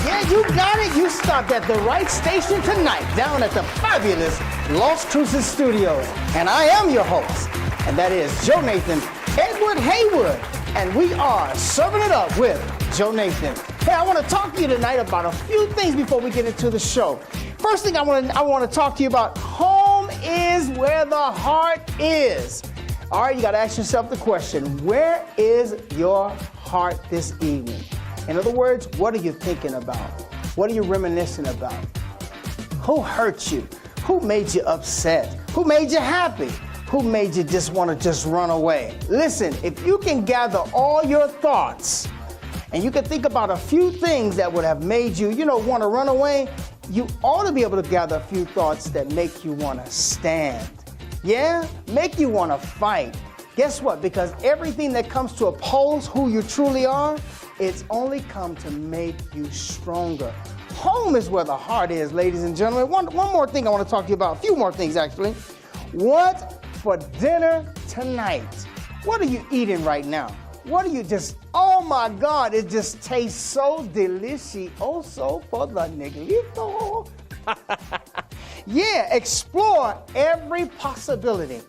Yeah, you got it. You stopped at the right station tonight, down at the fabulous Las Cruces Studios. And I am your host, and that is Jonathan Edward Haywood. And we are serving it up with Jonathan. Hey, I want to talk to you tonight about a few things before we get into the show. First thing I want to talk to you about, home is where the heart is. All right, you got to ask yourself the question, where is your heart this evening? In other words, what are you thinking about? What are you reminiscing about? Who hurt you? Who made you upset? Who made you happy? Who made you just want to run away? Listen, if you can gather all your thoughts and you can think about a few things that would have made you, want to run away, you ought to be able to gather a few thoughts that make you want to stand. Yeah? Make you want to fight. Guess what? Because everything that comes to oppose who you truly are, it's only come to make you stronger. Home is where the heart is, ladies and gentlemen. One more thing I want to talk to you about. A few more things, actually. What for dinner tonight? What are you eating right now? What are you oh my God, it just tastes so delicioso for the negrito. Yeah, explore every possibility.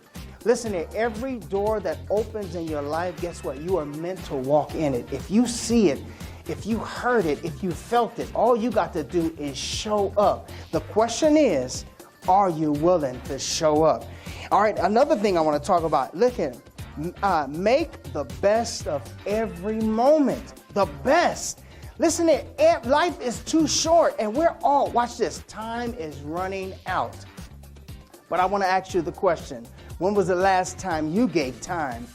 Listen here, every door that opens in your life, guess what? You are meant to walk in it. If you see it, if you heard it, if you felt it, all you got to do is show up. The question is, are you willing to show up? All right, another thing I want to talk about. Look at it. Make the best of every moment. The best. Listen here, life is too short, and watch this, time is running out. But I want to ask you the question, when was the last time you gave time?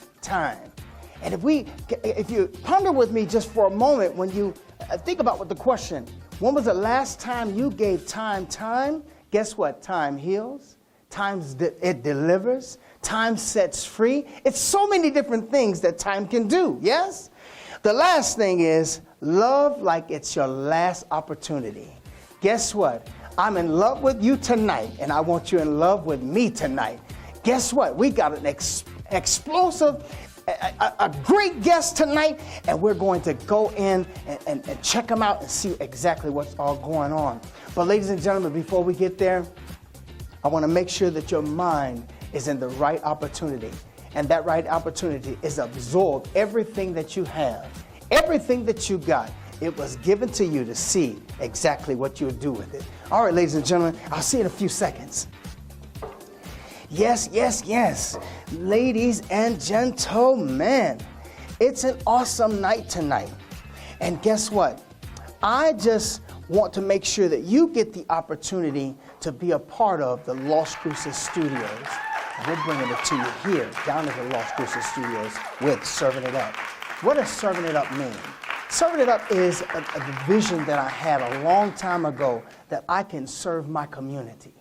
And if you ponder with me just for a moment, when you think about what the question, when was the last time you gave time? Guess what? Time heals. It delivers. Time sets free. It's so many different things that time can do, yes? The last thing is love like it's your last opportunity. Guess what? I'm in love with you tonight, and I want you in love with me tonight. Guess what? We got an explosive, a great guest tonight, and we're going to go in and check them out and see exactly what's all going on. But ladies and gentlemen, before we get there, I want to make sure that your mind is in the right opportunity. And that right opportunity is absorb everything that you have, everything that you got. It was given to you to see exactly what you'll do with it. All right, ladies and gentlemen, I'll see you in a few seconds. Yes. Ladies and gentlemen, it's an awesome night tonight. And guess what? I just want to make sure that you get the opportunity to be a part of the Las Cruces Studios. We're bringing it to you here, down at the Las Cruces Studios with Serving It Up. What does Serving It Up mean? Serving It Up is a vision that I had a long time ago, that I can serve my community.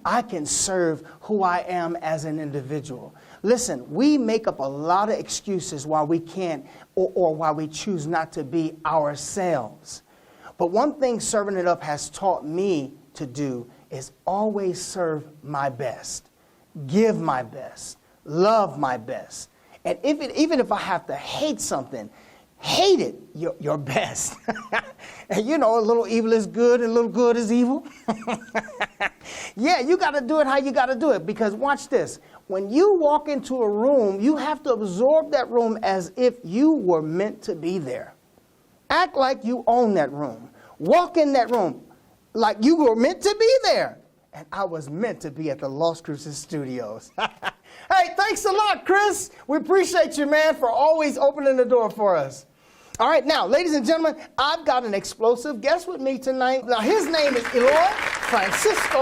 I can serve who I am as an individual. Listen, we make up a lot of excuses why we can't or why we choose not to be ourselves. But one thing Serving It Up has taught me to do is always serve my best, give my best, love my best. And even if I have to hate something, hate it your best. And a little evil is good and a little good is evil. Yeah, you got to do it how you got to do it, because watch this. When you walk into a room, you have to absorb that room as if you were meant to be there. Act like you own that room. Walk in that room like you were meant to be there. And I was meant to be at the Las Cruces Studios. Hey, thanks a lot, Chris. We appreciate you, man, for always opening the door for us. All right, now, ladies and gentlemen, I've got an explosive guest with me tonight. Now, his name is Eloy Francisco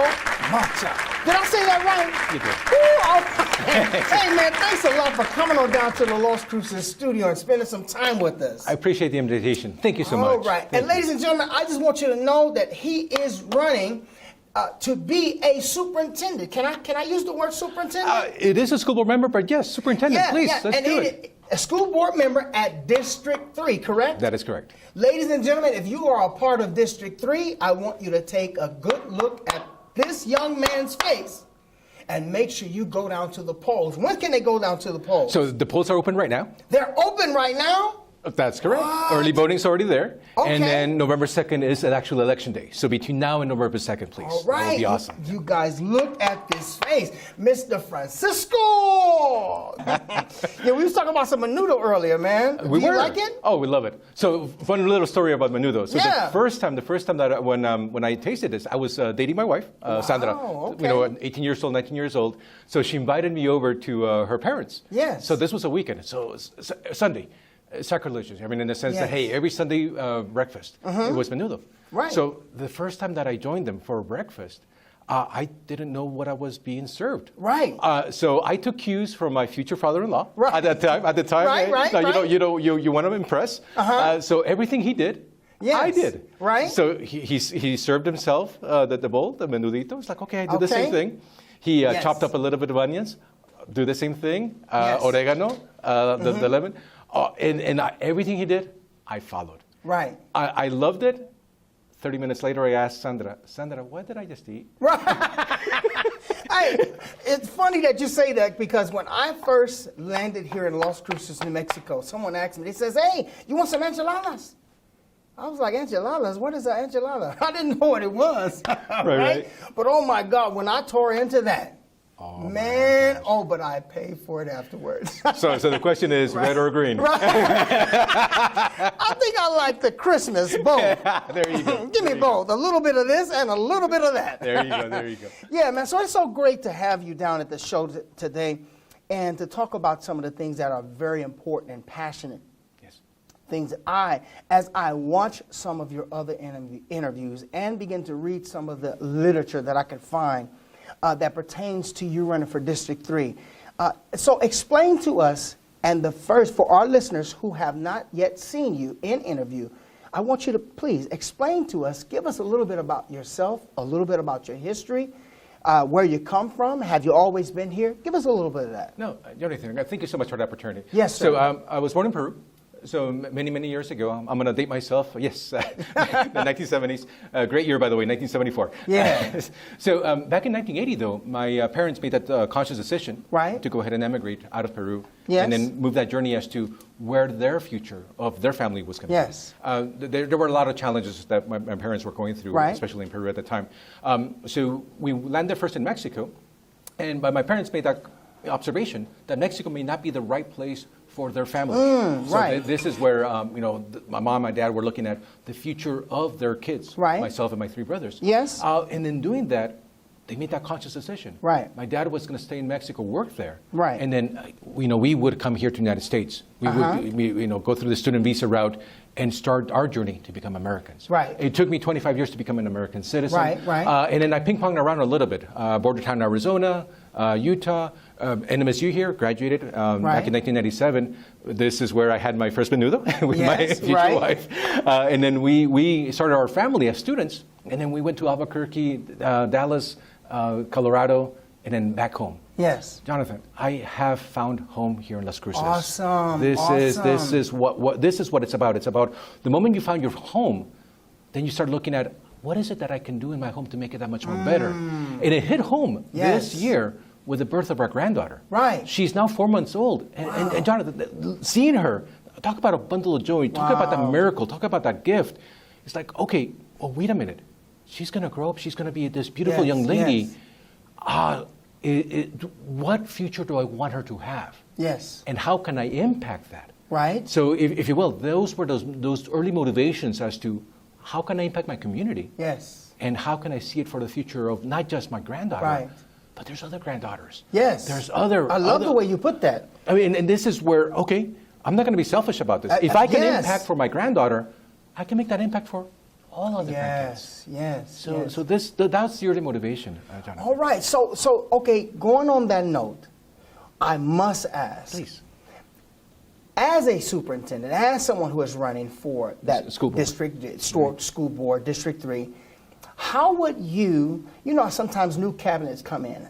Macha. Did I say that right? You did. Ooh, hey, man, thanks a lot for coming on down to the Las Cruces Studio and spending some time with us. I appreciate the invitation. Thank you so much. All right. And ladies and gentlemen, I just want you to know that he is running to be a superintendent. Can I use the word superintendent? It is a school board member, but yes, superintendent, please, let's do it. A school board member at District 3, correct? That is correct. Ladies and gentlemen, if you are a part of District 3, I want you to take a good look at this young man's face and make sure you go down to the polls. When can they go down to the polls? So the polls are open right now. They're open right now? That's correct. What? Early voting's already there. Okay. And then November 2nd is an actual election day. So between now and November 2nd, please. All right. That would be awesome. You guys look at this face. Mr. Francisco! Yeah, we was talking about some menudo earlier, man. Do you like it? Oh, we love it. So fun little story about menudo. So Yeah. the first time that when I tasted this, I was dating my wife, Sandra. okay. You know, 18 years old, 19 years old. So she invited me over to her parents. Yes. So this was a weekend. So Sunday. Sacrilegious. I mean, in the sense that, Yes. hey, every Sunday breakfast, it was menudo. Right. So the first time that I joined them for breakfast, I didn't know what I was being served. Right. So I took cues from my future father-in-law Right. at the time. Right. You want to impress. So everything he did, Yes. I did. Right. So he served himself the bowl, the menudito. It's like, okay, I did the same Okay. thing. He Yes. chopped up a little bit of onions, do the same thing. Yes. Oregano, the lemon. And everything he did, I followed. Right. I loved it. 30 minutes later, I asked Sandra, what did I just eat? Right. It's funny that you say that because when I first landed here in Las Cruces, New Mexico, someone asked me, they says, hey, you want some enchiladas? I was like, enchiladas? What is an enchilada? I didn't know what it was. Right. But oh my God, when I tore into that, man, but I paid for it afterwards. So the question is, red or green? Right. I think I like the Christmas both. There you go. Give me both. A little bit of this and a little bit of that. There you go. Yeah, man. So it's so great to have you down at the show today and to talk about some of the things that are very important and passionate. Yes. Things that as I watch some of your other interviews and begin to read some of the literature that I could find that pertains to you running for District 3. So explain to us, and for our listeners who have not yet seen you in interview, I want you to please explain to us, give us a little bit about yourself, a little bit about your history, where you come from. Have you always been here? Give us a little bit of that. No, Jonathan, thank you so much for the opportunity. Yes, sir. So I was born in Peru. So many years ago, I'm going to date myself. Yes, the 1970s. Great year, by the way, 1974. Yeah. So back in 1980, though, my parents made that conscious decision to go ahead and emigrate out of Peru. Yes. And then move that journey as to where their future of their family was going to Yes. be. There were a lot of challenges that my parents were going through, especially in Peru at the time. So we landed first in Mexico, and my parents made that observation that Mexico may not be the right place for their family. So this is where my mom and my dad were looking at the future of their kids, myself and my three brothers. Yes. And in doing that, they made that conscious decision. Right. My dad was going to stay in Mexico, work there. Right. And then we would come here to the United States. We would go through the student visa route and start our journey to become Americans. Right. It took me 25 years to become an American citizen. Right. And then I ping-ponged around a little bit. Border town Arizona, Utah, NMSU here, graduated back in 1997. This is where I had my first menudo with my future wife. And then we started our family as students. And then we went to Albuquerque, Dallas, Colorado, and then back home. Yes. Jonathan, I have found home here in Las Cruces. Awesome. This is what it's about. It's about the moment you found your home, then you start looking at what is it that I can do in my home to make it that much more better. And it hit home this year with the birth of our granddaughter. Right. She's now 4 months old. And Jonathan, seeing her, talk about a bundle of joy, talk about that miracle, talk about that gift. It's like, okay, well, wait a minute. She's going to grow up. She's going to be this beautiful young lady. What future do I want her to have? Yes. And how can I impact that? Right. So, if you will, those were those early motivations as to how can I impact my community? Yes. And how can I see it for the future of not just my granddaughter, but there's other granddaughters. Yes. There's other. I love the way you put that. I mean, and this is where, okay, I'm not going to be selfish about this. If I can impact for my granddaughter, I can make that impact for all other grandkids. Yes. So that's the early motivation, Jonathan. All right. So okay, going on that note, I must ask. Please. As a superintendent, as someone who is running for that school board. school board, District 3, how would you sometimes new cabinets come in.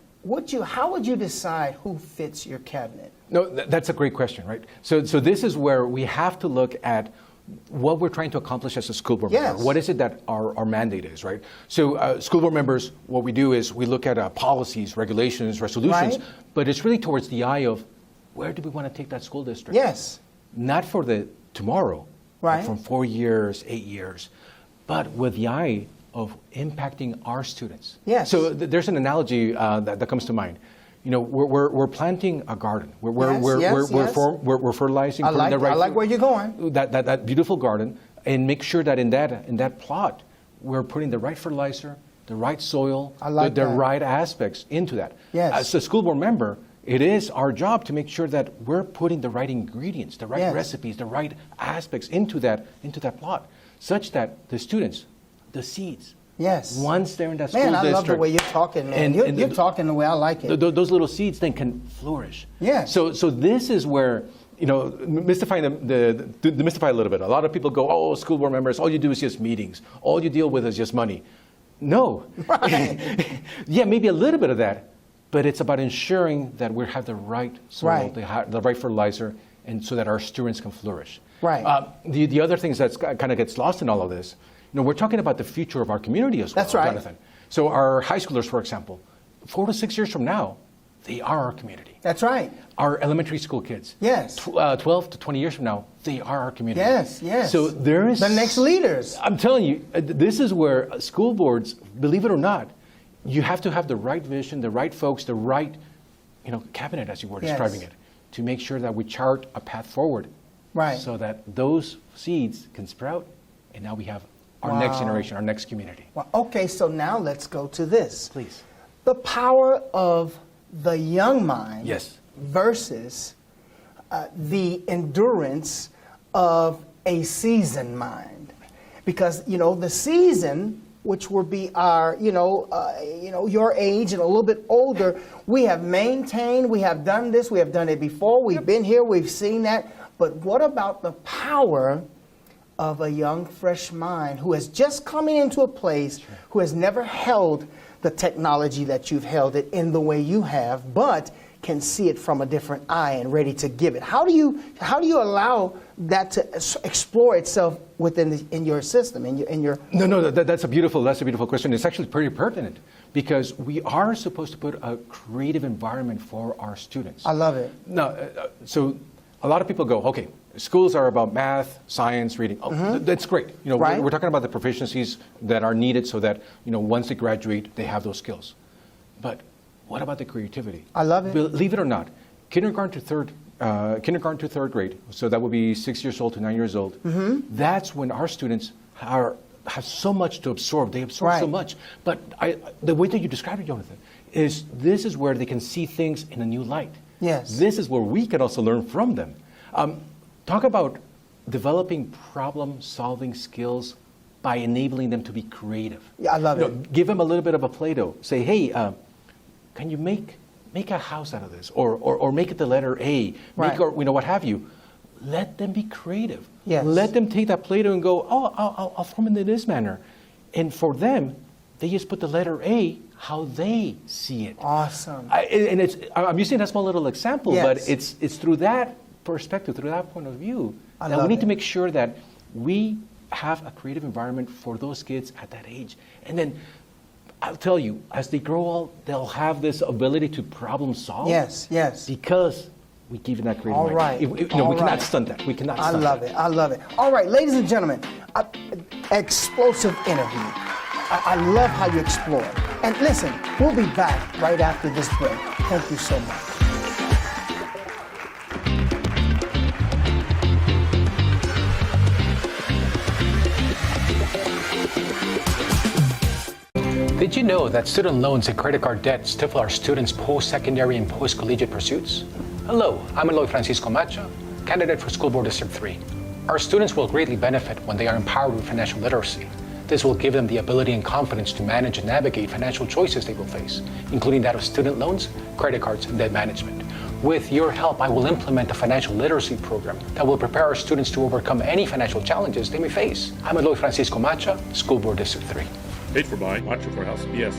How would you decide who fits your cabinet? No, that's a great question, right? So this is where we have to look at what we're trying to accomplish as a school board member. What is it that our mandate is, right? So school board members, what we do is we look at policies, regulations, resolutions, but it's really towards the eye of where do we want to take that school district? Yes. Not for the tomorrow, Right. from 4 years, 8 years, but with the eye of impacting our students. Yes. So there's an analogy that comes to mind. You know, we're planting a garden. We're fertilizing. I like where you're going. That beautiful garden, and make sure that in that plot, we're putting the right fertilizer, the right soil, the right aspects into that. Yes. As a school board member, it is our job to make sure that we're putting the right ingredients, the right recipes, the right aspects into that plot, such that the students, the seeds, once they're in that school district. Man, I love the way you're talking, man. You're talking the way I like it. Those little seeds then can flourish. Yeah. So this is where, you know, demystify a little bit. A lot of people go, oh, school board members, all you do is just meetings. All you deal with is just money. No. Right. Yeah, maybe a little bit of that, but it's about ensuring that we have the right soil, the right fertilizer, and so that our students can flourish. Right. The other things that kind of gets lost in all of this, you know, we're talking about the future of our community as well, That's right. Jonathan. So our high schoolers, for example, 4 to 6 years from now, they are our community. That's right. Our elementary school kids. Yes. 12 to 20 years from now, they are our community. Yes. So there is... the next leaders. I'm telling you, this is where school boards, believe it or not, you have to have the right vision, the right folks, the right, you know, cabinet, as you were describing it, to make sure that we chart a path forward. Right. So that those seeds can sprout, and now we have our next generation, our next community. Well, okay, so now let's go to this. Please. The power of the young mind versus the endurance of a seasoned mind. Because, you know, the season, which will be our, your age and a little bit older, we have maintained, we have done this, we have done it before, we've been here, we've seen that. But what about the power of a young, fresh mind who is just coming into a place, who has never held the technology that you've held it in the way you have, but can see it from a different eye and ready to give it? How do you allow that to explore itself in your system, in your? No, that's a beautiful question. It's actually pretty pertinent, because we are supposed to put a creative environment for our students. I love it. No, so a lot of people go, okay, schools are about math, science, reading. Oh, that's great. You know, we're talking about the proficiencies that are needed so that, you know, once they graduate, they have those skills. But what about the creativity? I love it. Believe it or not, kindergarten to third grade, so that would be 6 years old to 9 years old. That's when our students have so much to absorb. They absorb so much. But the way that you describe it, Jonathan, is this is where they can see things in a new light. Yes. This is where we can also learn from them. Talk about developing problem-solving skills by enabling them to be creative. Yeah, I love it. Give them a little bit of a Play-Doh. Say, hey, can you make a house out of this, or make it the letter A, what have you. Let them be creative. Yes. Let them take that Play-Doh and go, I'll form it in this manner. And for them, they just put the letter A how they see it. Awesome. I'm using that small little example, but it's through that perspective, through that point of view, that we need to make sure that we have a creative environment for those kids at that age. And then I'll tell you, as they grow old, they'll have this ability to problem solve. Yes. Because we give them that creative All right. we cannot stunt that. We cannot stunt that. I love it. All right, ladies and gentlemen, explosive interview. I love how you explore. And listen, we'll be back right after this break. Thank you so much. Did you know that student loans and credit card debt stifle our students' post-secondary and post-collegiate pursuits? Hello, I'm Eloy Macha, candidate for School Board District 3. Our students will greatly benefit when they are empowered with financial literacy. This will give them the ability and confidence to manage and navigate financial choices they will face, including that of student loans, credit cards, and debt management. With your help, I will implement a financial literacy program that will prepare our students to overcome any financial challenges they may face. I'm Eloy Macha, School Board District 3. Paid for by Macha for House BS.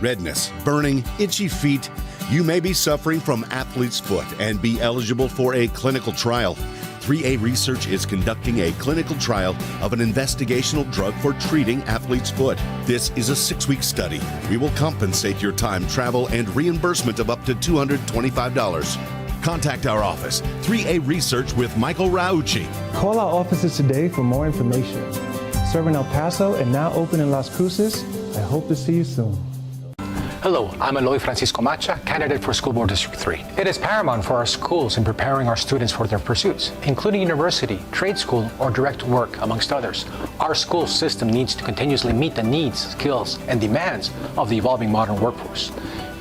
Redness, burning, itchy feet. You may be suffering from athlete's foot and be eligible for a clinical trial. 3A Research is conducting a clinical trial of an investigational drug for treating athlete's foot. This is a 6-week study. We will compensate your time, travel, and reimbursement of up to $225. Contact our office, 3A Research with Michael Raucci. Call our offices today for more information. Serving El Paso and now open in Las Cruces. I hope to see you soon. Hello, I'm Eloy Francisco Macha, candidate for School Board District 3. It is paramount for our schools in preparing our students for their pursuits, including university, trade school, or direct work, amongst others. Our school system needs to continuously meet the needs, skills, and demands of the evolving modern workforce.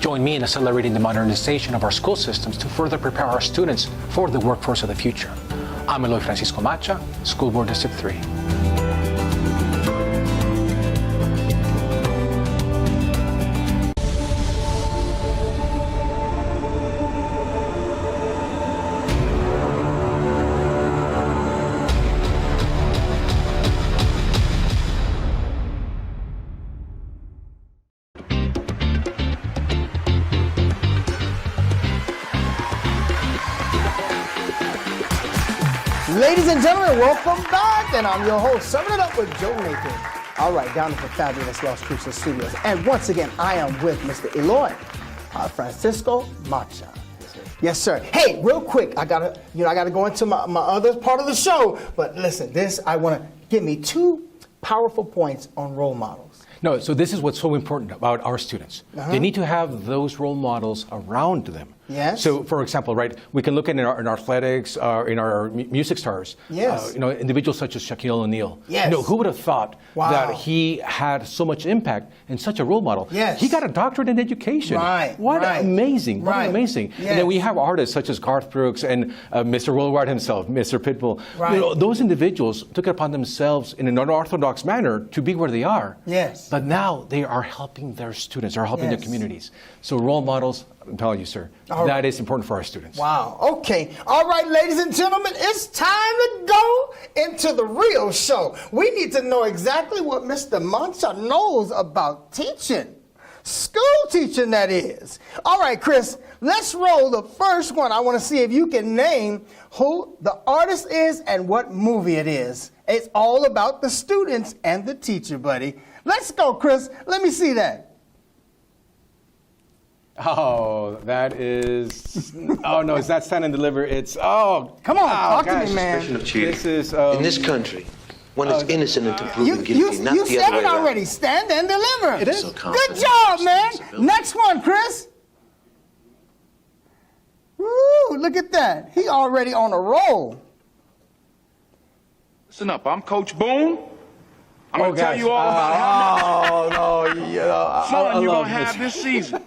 Join me in accelerating the modernization of our school systems to further prepare our students for the workforce of the future. I'm Eloy Francisco Macha, School Board District 3. Ladies and gentlemen, welcome back, and I'm your host, Serving It Up with Joe Nathan. All right, down at the fabulous Las Cruces Studios. And once again, I am with Mr. Eloy, Francisco Macha. Yes, sir. Hey, real quick, I gotta go into my other part of the show. But listen, I want to give me 2 powerful points on role models. No, so this is what's so important about our students. They need to have those role models around them. Yes. So, for example, right, we can look at in our athletics, in our music stars. Yes. Individuals such as Shaquille O'Neal. Yes. Who would have thought Wow. that he had so much impact and such a role model? Yes. He got a doctorate in education. Right. What right. amazing! What Right. amazing! Yes. And then we have artists such as Garth Brooks and Mr. Worldwide himself, Mr. Pitbull. Right. Those individuals took it upon themselves in an unorthodox manner to be where they are. Yes. But now they are helping their students, are helping their Yes. communities. So role models, I'm telling you, sir, All that right. is important for our students. Wow. Okay. All right, ladies and gentlemen, it's time to go into the real show. We need to know exactly what Mr. Macha knows about teaching. School teaching, that is. All right, Chris, let's roll the first one. I want to see if you can name who the artist is and what movie it is. It's all about the students and the teacher, buddy. Let's go, Chris. Let me see that. Oh, that is. Oh no, it's not Stand and Deliver. It's come on, talk to gosh. me, man. Of cheating. This is In this country, one is innocent until proven guilty, not You the said other way it around. already. Stand and deliver. It is. So Good confident job, in man. responsibility. Next one, Chris. Woo, look at that. He already on a roll. Listen up, I'm Coach Boone. I'm going to tell you all about how much fun you're going to have this season.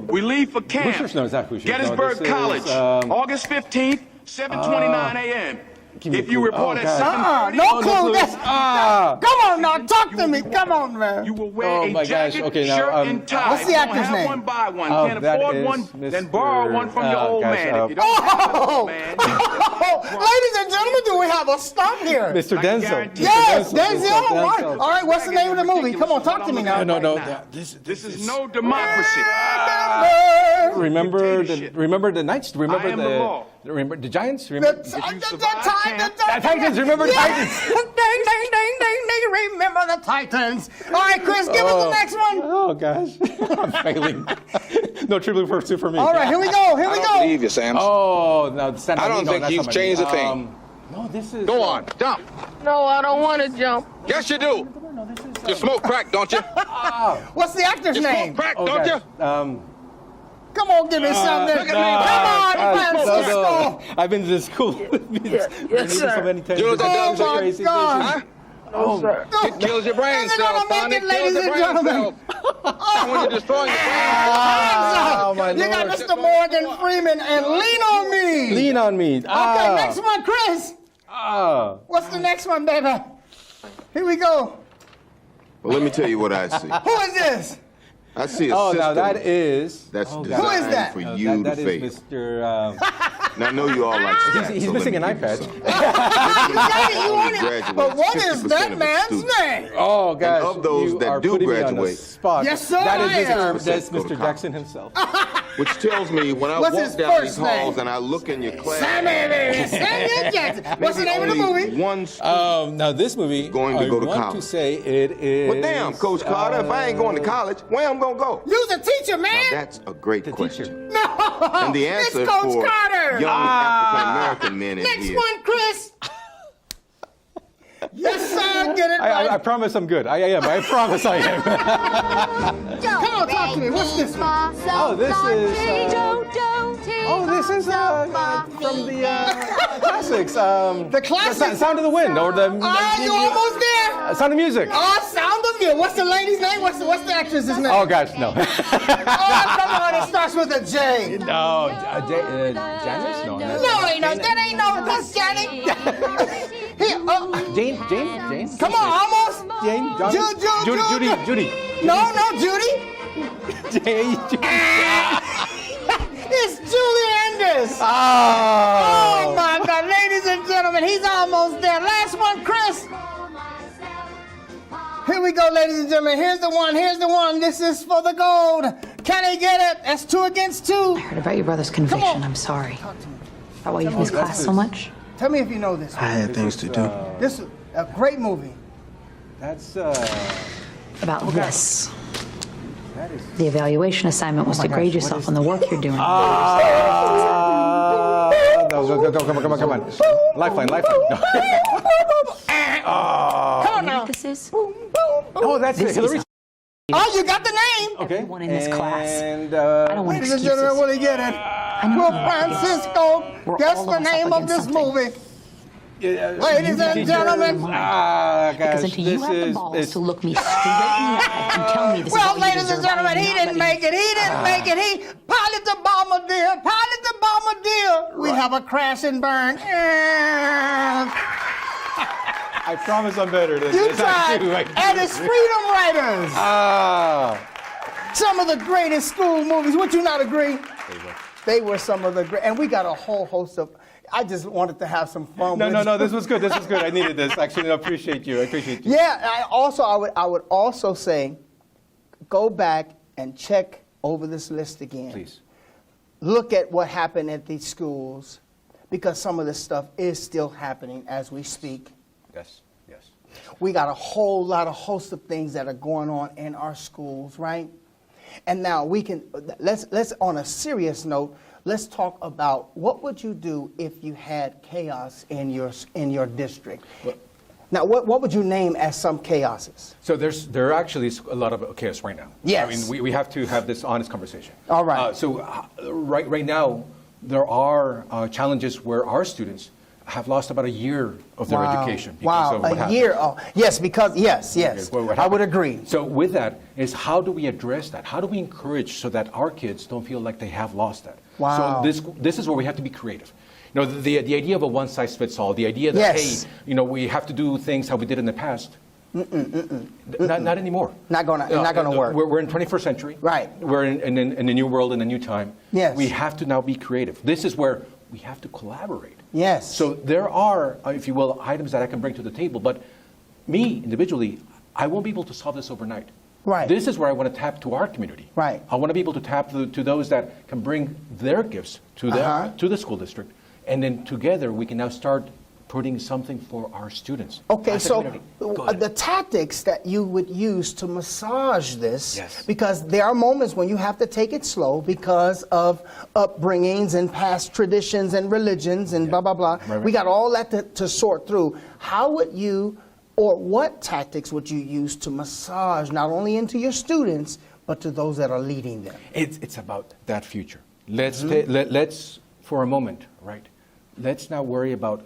We leave for camp. Hoosiers? No, it's not Hoosiers. No, Gettysburg this is, College, August 15th, 7:29 a.m. If you report at 7:30, No clue. Come on now, talk to You me. will Come wear- on, man. You will wear Oh, a my gosh. jacket, Okay, now, shirt, and tie. what's the If you don't actor's have name? one, buy one. Can't that afford is one, then Mr. borrow one from your old gosh, man. If you don't have an old man, Ladies and gentlemen, do we have a stump here? Mr. I can Denzel. guarantee- Yes, Mr. Denzel. All right. Denzel. All right, what's the name of the movie? Come on, talk to me now. No. This is no democracy. Remember Dictatorship. the Knights? I am the law. Remember the Giants? The Remember Titans. Remember the Titans. Ding, ding, ding, ding, ding. Remember the Titans. All right, Chris, give us the next one. Oh gosh, I'm failing. No triple pursuit for me. All right, here we go. Here we go. Believe you, Sam. Oh, no, I don't think he's changed a thing. No, this is. Go on, jump. No, I don't want to jump. Yes, you do. You smoke crack, don't you? What's the actor's You name? smoke crack, Oh, don't gosh. you? Come on, give me something. look at me. Come on, Francisco. No. I've been to this school. Yes, sir. So many times. You know what that does? Oh, my Crazy God. Huh? No, sir. It kills your brain Is it cells, gonna make son. it, It kills ladies your and brain gentlemen? cells. And when you're destroying your brain, Oh, my You got Lord. Mr. Morgan Freeman and Lean on Me. Lean on me. Okay, next one, Chris. What's the next one, baby? Here we go. Well, let me tell you what I see. Who is this? I see a Oh, system now that is. that's oh, designed Who is that? for No, you that to is fail. Mr. Now, I know you all like stats. He's so let missing me an give you iPad. something. You got it, you want it. Graduates, But what is 50% that of the man's students. name? Oh, gosh. of those you that are do putting me on the graduate, spot. Yes, sir, That is I am. That's Go to Mr. college. Jackson himself. Which tells me when I What's walk his down first these halls name? and I look in your class, Samuel Jackson. What's the name of the only movie? one student. Now, this movie, Going to I go to want college. to say it is... Well, damn, Coach Carter, if I ain't going to college, where I'm going to go? You's a teacher, Now, man. that's a great question. teacher. No. And the answer it's Coach for Carter. young African-American men is Next here. one, Chris. Yes, sir. Get it right. I promise I'm good. I am. I promise I am. Come on, talk to me. What's this one? Oh, this is. This is from the classics. The classics? Sound of the Wind, or the. You almost there? Sound of Music. Oh, Sound of Music. What's the lady's name? What's the actress's name? Oh gosh, no. Oh, come on. It starts with a J. No, Janice? No. No, ain't no. That ain't no. That's Janet. Here, Jane. Come on, almost. Jane. Judy. No, Judy. Judy. It's Julie Andrews. Oh my God, ladies and gentlemen, he's almost there. Last one, Chris. Here we go, ladies and gentlemen. Here's the one. This is for the gold. Can he get it? That's 2 against 2. I heard about your brother's conviction. I'm sorry. About why you've missed class so much. Tell me if you know this. I had things to do. This is a great movie. That's About this. The evaluation assignment was to grade yourself on the work you're doing. Come on. Lifeline. No. Come on now. This is? Oh, that's it. Hillary. Oh, you got the name. Okay. Everyone in this class. And I don't want ladies and excuses. gentlemen, will he get it? Will Francisco guess the name of this movie? Ladies and gentlemen. Because until you have the balls to look me straight in the eye and tell me this is what you ladies and deserve, gentlemen, I am he not didn't make it. He pilot the bombardier. We have a crash and burn. I promise I'm better than You this. tried. And it's Freedom Writers. Ah. Some of the greatest school movies. Would you not agree? They were some of the great. And we got a whole host of. I just wanted to have some fun. No. This was good. I needed this. Actually, I appreciate you. Yeah. I would also say, go back and check over this list again. Please. Look at what happened at these schools, because some of this stuff is still happening as we speak. Yes. We got a whole lot of host of things that are going on in our schools, right? And now let's on a serious note, let's talk about what would you do if you had chaos in your district. Now, what would you name as some chaoses? So there are actually a lot of chaos right now. Yes. I mean, we have to have this honest conversation. All right. Right now, there are challenges where our students have lost about a year of their education. Because of what happened. Year. Oh, yes, because yes. What I would agree. So with that is, how do we address that? How do we encourage so that our kids don't feel like they have lost that? Wow. So this is where we have to be creative. You know, the idea of a one-size-fits-all, the idea that, Yes. hey, we have to do things how we did in the past. Not anymore. Not gonna work. We're in 21st century. Right. We're in a new world, in a new time. Yes. We have to now be creative. This is where we have to collaborate. Yes. So there are, if you will, items that I can bring to the table, but me, individually, I won't be able to solve this overnight. Right. This is where I want to tap to our community. Right. I want to be able to tap to those that can bring their gifts to the school district, and then together we can now start putting something for our students. Okay, as a so community. Go ahead. the tactics that you would use to massage this, Yes. because there are moments when you have to take it slow because of upbringings and past traditions and religions and blah, blah, blah. Right. We got all that to sort through. How would you, or what tactics would you use to massage not only into your students, but to those that are leading them? It's about that future. Let's for a moment, right? Let's not worry about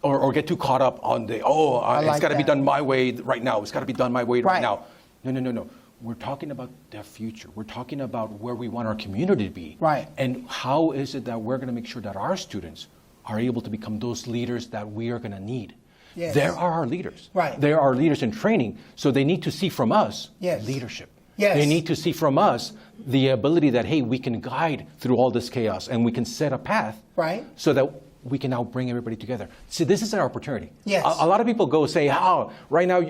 or get too caught up on it's got to be done my way right now. It's got to be done my way right now. No. We're talking about the future. We're talking about where we want our community to be. Right. And how is it that we're going to make sure that our students are able to become those leaders that we are going to need? Yes. There are our leaders. Right. There are leaders in training, so they need to see from us leadership. Yes. They need to see from us the ability that, hey, we can guide through all this chaos and we can set a path so that we can now bring everybody together. See, this is an opportunity. Yes. A lot of people go say, right now,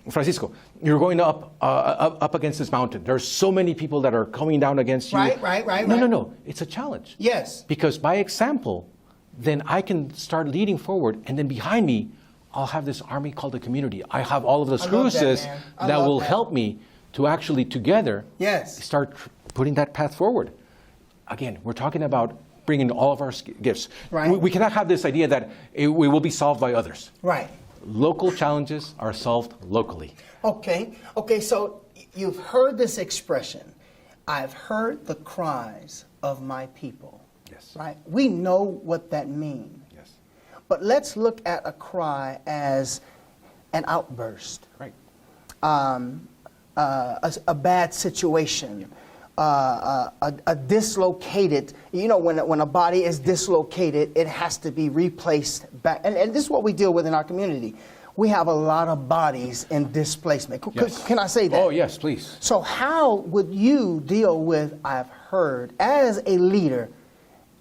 Francisco, you're going up against this mountain. There's so many people that are coming down against you. Right. No. It's a challenge. Yes. Because by example, then I can start leading forward, and then behind me, I'll have this army called the community. I have all of the Cruces that will help me to actually together start putting that path forward. again, we're talking about bringing all of our gifts. Right. We cannot have this idea that we will be solved by others. Right. Local challenges are solved locally. Okay, so you've heard this expression, I've heard the cries of my people. Yes. Right? We know what that means. Yes. But let's look at a cry as an outburst. Right. A bad situation, a dislocated, when a body is dislocated, it has to be replaced back. And this is what we deal with in our community. We have a lot of bodies in displacement. Yes. Can I say that? Oh, yes, please. So how would you deal with, I've heard, as a leader,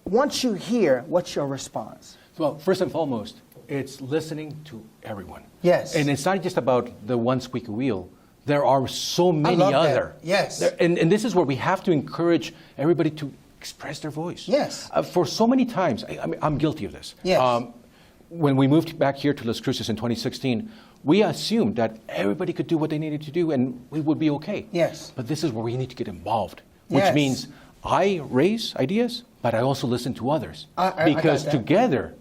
once you hear, what's your response? Well, first and foremost, it's listening to everyone. Yes. And it's not just about the one squeaky wheel. There are so many love that. other. Yes. And this is where we have to encourage everybody to express their voice. Yes. For so many times, I'm guilty of this. Yes. When we moved back here to Las Cruces in 2016, we assumed that everybody could do what they needed to do and we would be okay. Yes. But this is where we need to get involved, which Yes. means I raise ideas, but I also listen to others. I got because that. together,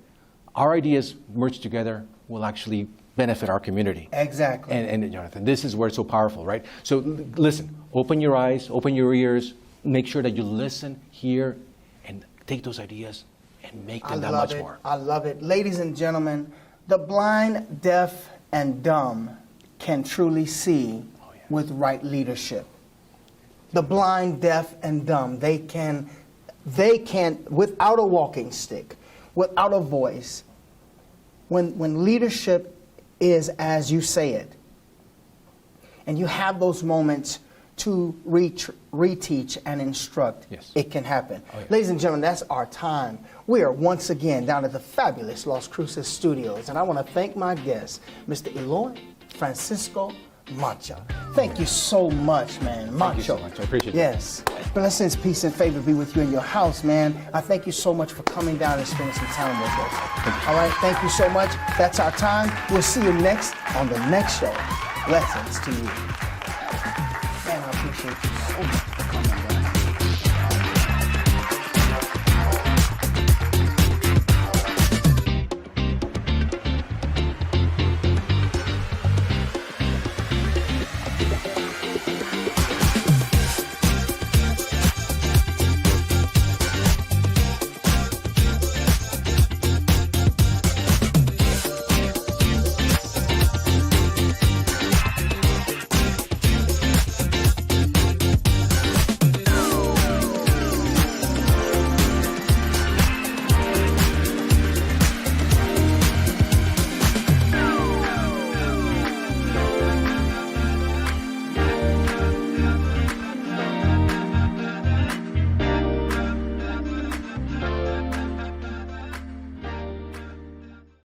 our ideas merged together will actually benefit our community. Exactly. And Jonathan, this is where it's so powerful, right? So listen, open your eyes, open your ears, make sure that you listen, hear, and take those ideas and make them that much more. I love it. Ladies and gentlemen, the blind, deaf, and dumb can truly see with right leadership. The blind, deaf, and dumb, they can, without a walking stick, without a voice, when leadership is as you say it, and you have those moments to reteach and instruct, yes, it can happen. Oh, yeah. Ladies and gentlemen, that's our time. We are once again down at the fabulous Las Cruces Studios, and I want to thank my guests, Mr. Eloy Francisco Macha. Thank you so much, man. Macho. Thank you so much. I appreciate it. Yes. Blessings, peace, and favor be with you in your house, man. I thank you so much for coming down and spending some time with us. All right, thank you so much. That's our time. We'll see you next on the next show. Blessings to you. Man, I appreciate you so much for coming down.